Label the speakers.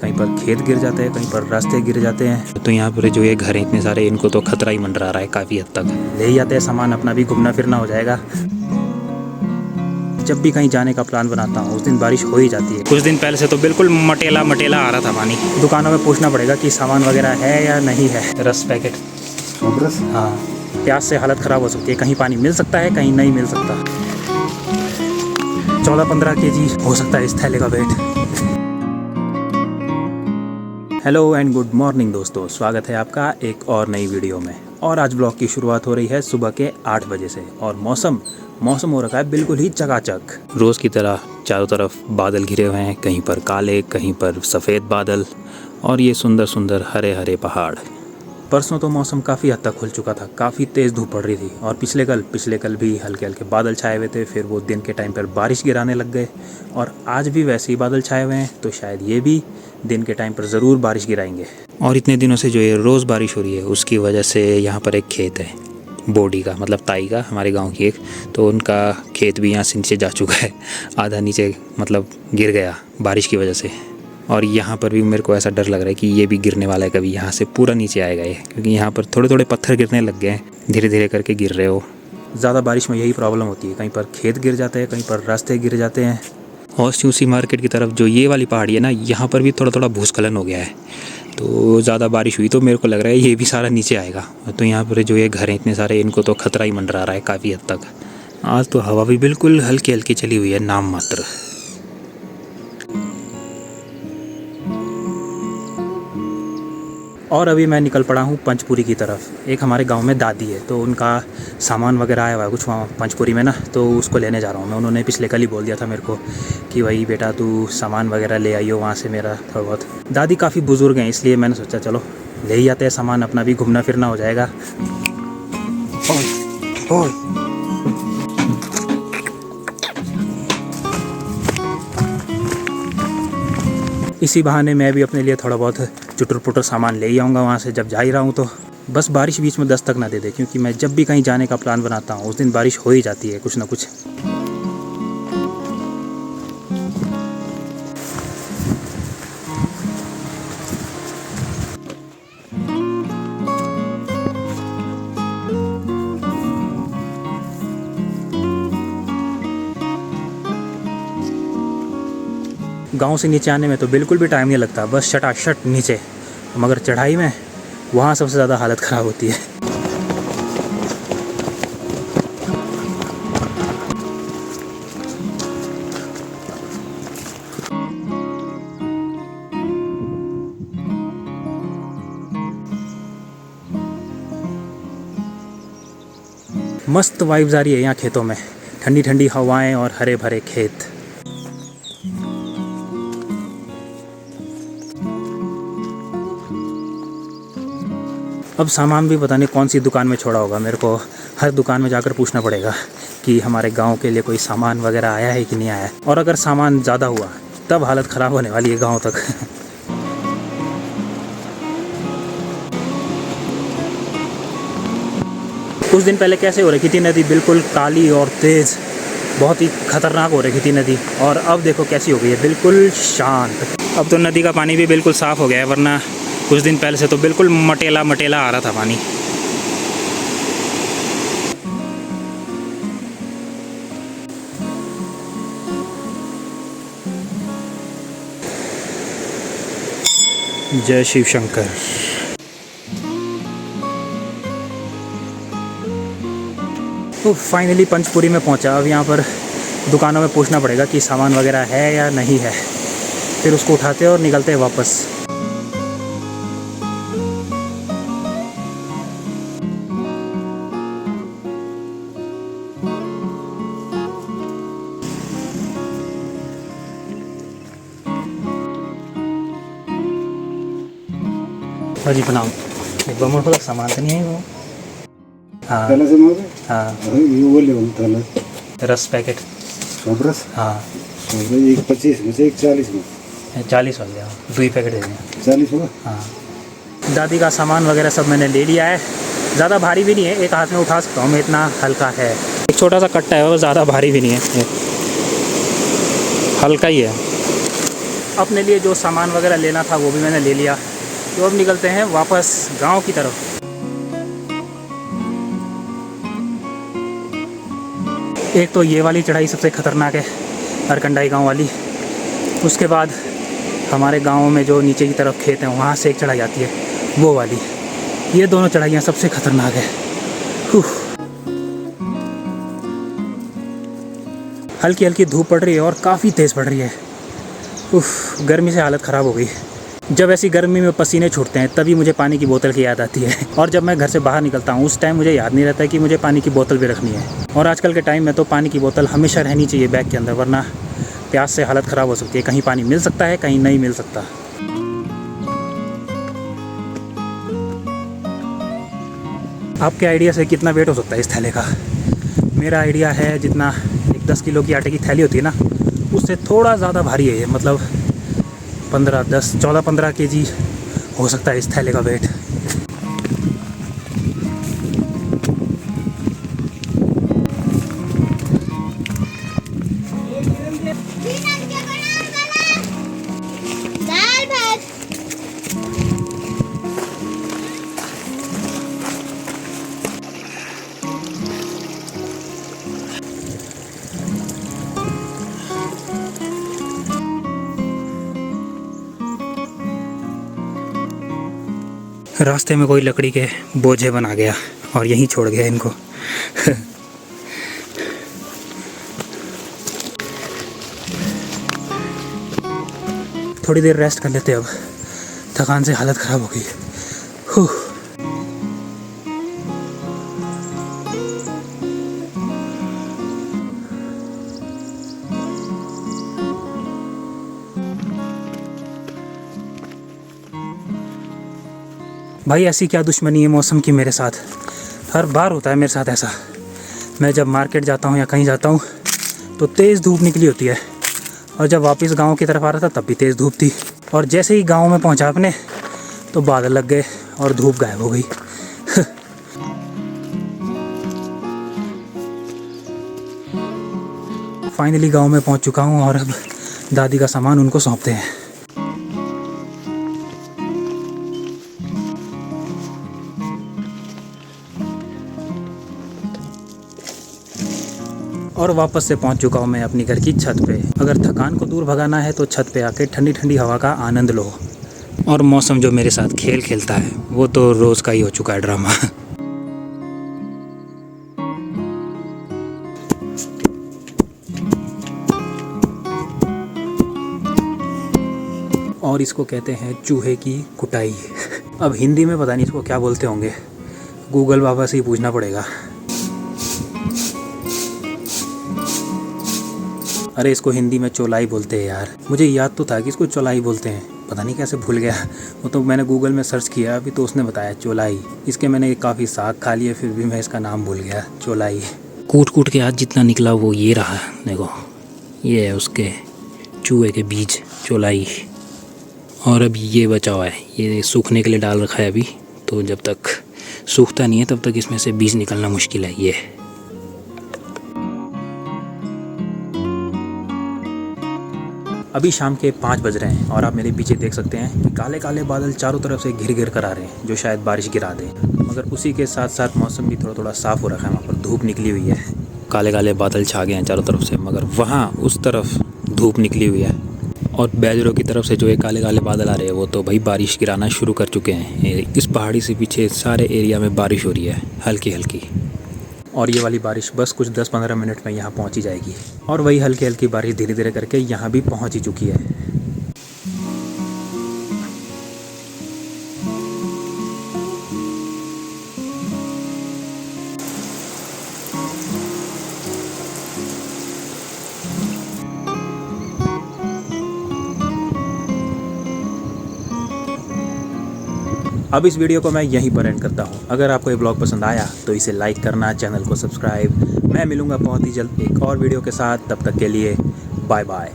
Speaker 1: कहीं पर खेत गिर जाते हैं, कहीं पर रास्ते गिर जाते हैं। तो यहाँ पर जो ये घर हैं इतने सारे, इनको तो खतरा ही मंडरा रहा है काफ़ी हद तक। ले ही जाते हैं सामान, अपना भी घूमना फिरना हो जाएगा। जब भी कहीं जाने का प्लान बनाता हूँ उस दिन बारिश हो ही जाती है। कुछ दिन पहले से तो बिल्कुल मटेला मटेला आ रहा था पानी। दुकानों में पूछना पड़ेगा कि सामान वगैरह है या नहीं है। रस पैकेट, हाँ, प्यास से हालत ख़राब हो सकती है। कहीं पानी मिल सकता है, कहीं नहीं मिल सकता। 14-15 केजी हो सकता है इस थैले का weight. Hello and good morning दोस्तों, स्वागत है आपका एक और नई वीडियो में। और आज ब्लॉग की शुरुआत हो रही है सुबह के 8 बजे से। और मौसम हो रखा है बिल्कुल ही चकाचक। रोज़ की तरह चारों तरफ बादल घिरे हुए हैं, कहीं पर काले, कहीं पर सफ़ेद बादल, और ये सुंदर सुंदर हरे हरे पहाड़। परसों तो मौसम काफ़ी हद तक खुल चुका था, काफ़ी तेज़ धूप पड़ रही थी। और पिछले कल भी हल्के हल्के बादल छाए हुए थे। फिर वो दिन के टाइम पर बारिश गिराने लग गए, और आज भी वैसे ही बादल छाए हुए हैं। तो शायद ये भी दिन के टाइम पर ज़रूर बारिश गिराएंगे। और इतने दिनों से जो ये रोज़ बारिश हो रही है उसकी वजह से यहाँ पर एक खेत है बोडी का, मतलब ताई का, हमारे गांव की एक, तो उनका खेत भी यहाँ से नीचे जा चुका है। आधा नीचे मतलब गिर गया बारिश की वजह से। और यहाँ पर भी मेरे को ऐसा डर लग रहा है कि ये भी गिरने वाला है, कभी यहाँ से पूरा नीचे आएगा ये, क्योंकि यहाँ पर थोड़े थोड़े पत्थर गिरने लग गए हैं, धीरे धीरे करके गिर रहे हो। ज़्यादा बारिश में यही प्रॉब्लम होती है, कहीं पर खेत गिर जाते हैं, कहीं पर रास्ते गिर जाते हैं। और उसी मार्केट की तरफ जो ये वाली पहाड़ी है ना, यहाँ पर भी थोड़ा थोड़ा भूस्खलन हो गया है। तो ज़्यादा बारिश हुई तो मेरे को लग रहा है ये भी सारा नीचे आएगा। तो यहाँ पर जो ये घर हैं इतने सारे, इनको तो खतरा ही मंडरा रहा है काफ़ी हद तक। आज तो हवा भी बिल्कुल हल्की हल्की चली हुई है, नाम मात्र। और अभी मैं निकल पड़ा हूँ पंचपुरी की तरफ। एक हमारे गांव में दादी है, तो उनका सामान वगैरह आया हुआ है कुछ वहाँ पंचपुरी में ना, तो उसको लेने जा रहा हूँ मैं। उन्होंने पिछले कल ही बोल दिया था मेरे को कि भाई बेटा तू सामान वगैरह ले आइयो वहाँ से मेरा थोड़ा बहुत। दादी काफ़ी बुज़ुर्ग हैं, इसलिए मैंने सोचा चलो ले ही आते हैं सामान, अपना भी घूमना फिरना हो जाएगा। इसी बहाने मैं भी अपने लिए थोड़ा बहुत चुटर पुटर सामान ले ही आऊँगा वहाँ से, जब जा ही रहा हूँ तो। बस बारिश बीच में दस्तक ना दे दे, क्योंकि मैं जब भी कहीं जाने का प्लान बनाता हूँ उस दिन बारिश हो ही जाती है कुछ ना कुछ। गांव से नीचे आने में तो बिल्कुल भी टाइम नहीं लगता, बस शटाशट नीचे। मगर चढ़ाई में वहाँ सबसे ज़्यादा हालत ख़राब होती है। मस्त वाइब्स आ रही है यहाँ खेतों में, ठंडी ठंडी हवाएं और हरे भरे खेत। अब सामान भी पता नहीं कौन सी दुकान में छोड़ा होगा, मेरे को हर दुकान में जाकर पूछना पड़ेगा कि हमारे गांव के लिए कोई सामान वगैरह आया है कि नहीं आया है। और अगर सामान ज़्यादा हुआ तब हालत ख़राब होने वाली है गांव तक। कुछ दिन पहले कैसे हो रही थी नदी, बिल्कुल काली और तेज़, बहुत ही खतरनाक हो रही थी नदी। और अब देखो कैसी हो गई है, बिल्कुल शांत। अब तो नदी का पानी भी बिल्कुल साफ़ हो गया है, वरना कुछ दिन पहले से तो बिल्कुल मटेला मटेला आ रहा था पानी। जय शिव शंकर। तो फाइनली पंचपुरी में पहुंचा। अब यहाँ पर दुकानों में पूछना पड़ेगा कि सामान वगैरह है या नहीं है, फिर उसको उठाते और निकलते हैं वापस। जी प्रणाम। एक बार थोड़ा सामान तो नहीं है वो? हाँ हाँ, रस पैकेट, हाँ
Speaker 2: 25 में से 40 में
Speaker 1: 40 हो गया, 2 पैकेट दे दें।
Speaker 2: 40 होगा।
Speaker 1: हाँ, दादी का सामान वगैरह सब मैंने ले लिया है। ज़्यादा भारी भी नहीं है, एक हाथ में उठा सकता हूँ मैं, इतना हल्का है। एक छोटा सा कट्टा है, वो ज़्यादा भारी भी नहीं है, हल्का ही है। अपने लिए जो सामान वगैरह लेना था वो भी मैंने ले लिया। तो अब निकलते हैं वापस गांव की तरफ। एक तो ये वाली चढ़ाई सबसे ख़तरनाक है, हरकंडाई गांव वाली। उसके बाद हमारे गांव में जो नीचे की तरफ खेत हैं वहाँ से एक चढ़ाई आती है, वो वाली। ये दोनों चढ़ाइयाँ सबसे ख़तरनाक है। हल्की हल्की धूप पड़ रही है और काफ़ी तेज़ पड़ रही है। गर्मी से हालत ख़राब हो गई। जब ऐसी गर्मी में पसीने छूटते हैं तभी मुझे पानी की बोतल की याद आती है। और जब मैं घर से बाहर निकलता हूँ उस टाइम मुझे याद नहीं रहता कि मुझे पानी की बोतल भी रखनी है। और आजकल के टाइम में तो पानी की बोतल हमेशा रहनी चाहिए बैग के अंदर, वरना प्यास से हालत ख़राब हो सकती है। कहीं पानी मिल सकता है, कहीं नहीं मिल सकता। आपके आइडिया से कितना वेट हो सकता है इस थैले का? मेरा आइडिया है जितना एक 10 किलो की आटे की थैली होती है ना, उससे थोड़ा ज़्यादा भारी है ये। मतलब 14-15 केजी हो सकता है इस थैले का वेट। रास्ते में कोई लकड़ी के बोझे बना गया और यहीं छोड़ गया इनको। थोड़ी देर रेस्ट कर लेते अब, थकान से हालत ख़राब हो गई। भाई ऐसी क्या दुश्मनी है मौसम की मेरे साथ? हर बार होता है मेरे साथ ऐसा। मैं जब मार्केट जाता हूँ या कहीं जाता हूँ तो तेज़ धूप निकली होती है, और जब वापस गांव की तरफ आ रहा था तब भी तेज़ धूप थी। और जैसे ही गांव में पहुँचा अपने तो बादल लग गए और धूप गायब हो गई। फाइनली गांव में पहुँच चुका हूँ और अब दादी का सामान उनको सौंपते हैं। और वापस से पहुंच चुका हूं मैं अपनी घर की छत पे। अगर थकान को दूर भगाना है तो छत पे आके ठंडी ठंडी हवा का आनंद लो। और मौसम जो मेरे साथ खेल खेलता है वो तो रोज़ का ही हो चुका है ड्रामा। और इसको कहते हैं चूहे की कुटाई। अब हिंदी में पता नहीं इसको क्या बोलते होंगे, गूगल बाबा से ही पूछना पड़ेगा। अरे इसको हिंदी में चौलाई बोलते हैं यार। मुझे याद तो था कि इसको चौलाई बोलते हैं, पता नहीं कैसे भूल गया। वो तो मैंने गूगल में सर्च किया अभी तो उसने बताया चौलाई। इसके मैंने काफ़ी साग खा लिए फिर भी मैं इसका नाम भूल गया, चौलाई। कूट कूट के आज जितना निकला वो ये रहा, देखो ये है उसके चूहे के बीज, चौलाई। और अभी ये बचा हुआ है, ये सूखने के लिए डाल रखा है अभी, तो जब तक सूखता नहीं है तब तक इसमें से बीज निकलना मुश्किल है। ये अभी शाम के 5 बज रहे हैं और आप मेरे पीछे देख सकते हैं कि काले काले बादल चारों तरफ से घिर कर आ रहे हैं जो शायद बारिश गिरा दे। मगर उसी के साथ साथ मौसम भी थोड़ा थोड़ा साफ़ हो रखा है। वहाँ पर धूप निकली हुई है, काले काले बादल छा गए हैं चारों तरफ से, मगर वहाँ उस तरफ धूप निकली हुई है। और बैजरों की तरफ से जो ये काले काले बादल आ रहे हैं वो तो भाई बारिश गिराना शुरू कर चुके हैं। इस पहाड़ी से पीछे सारे एरिया में बारिश हो रही है हल्की हल्की। और ये वाली बारिश बस कुछ 10-15 मिनट में यहाँ पहुँच ही जाएगी। और वही हल्की हल्की बारिश धीरे धीरे करके यहाँ भी पहुँच ही चुकी है। अब इस वीडियो को मैं यहीं पर एंड करता हूँ। अगर आपको ये ब्लॉग पसंद आया तो इसे लाइक करना, चैनल को सब्सक्राइब। मैं मिलूँगा बहुत ही जल्द एक और वीडियो के साथ, तब तक के लिए बाय बाय।